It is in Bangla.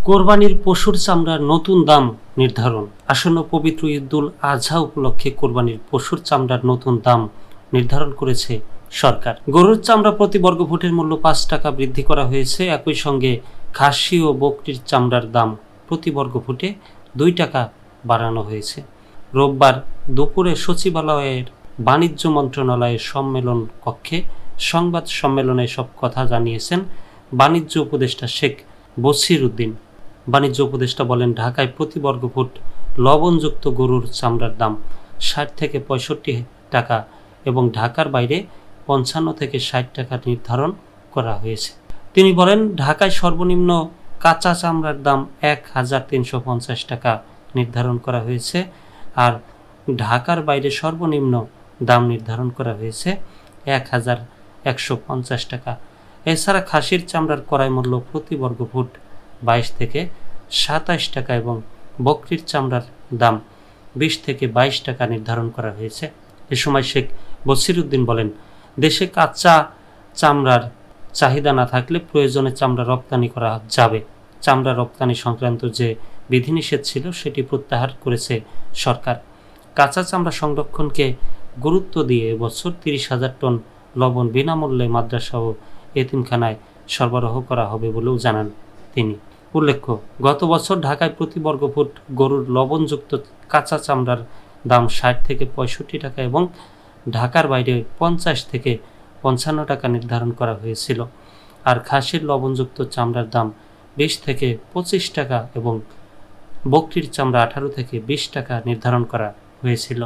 কোরবানির পশুর চামড়ার নতুন দাম নির্ধারণ। আসন্ন পবিত্র ঈদুল আজহা উপলক্ষে কোরবানির পশুর চামড়ার নতুন দাম নির্ধারণ করেছে সরকার। গরুর চামড়া প্রতি বর্গফুটের মূল্য ৫ টাকা বৃদ্ধি করা হয়েছে। একই সঙ্গে খাসি ও বকরির চামড়ার দাম প্রতি বর্গফুটে ২ টাকা বাড়ানো হয়েছে। রোববার দুপুরে সচিবালয়ের বাণিজ্য মন্ত্রণালয়ের সম্মেলন কক্ষে সংবাদ সম্মেলনে সব কথা জানিয়েছেন বাণিজ্য উপদেষ্টা শেখ বসির উদ্দিন। বাণিজ্য উপদেষ্টা বলেন, ঢাকায় প্রতি বর্গফুট লবণযুক্ত গরুর চামড়ার দাম ৬০ থেকে ৬৫ টাকা এবং ঢাকার বাইরে ৫৫ থেকে ৬০ টাকা নির্ধারণ করা হয়েছে। তিনি বলেন, ঢাকায় সর্বনিম্ন কাঁচা চামড়ার দাম ১,৩৫০ টাকা নির্ধারণ করা হয়েছে, আর ঢাকার বাইরে সর্বনিম্ন দাম নির্ধারণ করা হয়েছে ১,১৫০ টাকা। এছাড়া খাসির চামড়ার ক্রয় মূল্য প্রতি বর্গফুট ২২ থেকে ২৭ টাকা এবং বকরির চামড়ার দাম ২০ থেকে ২২ টাকা নির্ধারণ করা হয়েছে। এ সময় শেখ বসির উদ্দিন বলেন, দেশে কাঁচা চামড়ার চাহিদা না থাকলে প্রয়োজনে চামড়া রপ্তানি করা যাবে। চামড়া রপ্তানি সংক্রান্ত যে বিধিনিষেধ ছিল সেটি প্রত্যাহার করেছে সরকার। কাঁচা চামড়া সংরক্ষণকে গুরুত্ব দিয়ে এবছর ৩০,০০০ টন লবণ বিনামূল্যে মাদ্রাসা ও এতিমখানায় সরবরাহ করা হবে বলেও জানান তিনি। উল্লেখ্য, গত বছর ঢাকায় প্রতি বর্গফুট গরুর লবণযুক্ত কাঁচা চামড়ার দাম ৬০ থেকে ৬৫ টাকা এবং ঢাকার বাইরে ৫০ থেকে ৫৫ টাকা নির্ধারণ করা হয়েছিল, আর খাসির লবণযুক্ত চামড়ার দাম ২০ থেকে ২৫ টাকা এবং বকরির চামড়া ১৮ থেকে ২০ টাকা নির্ধারণ করা হয়েছিল।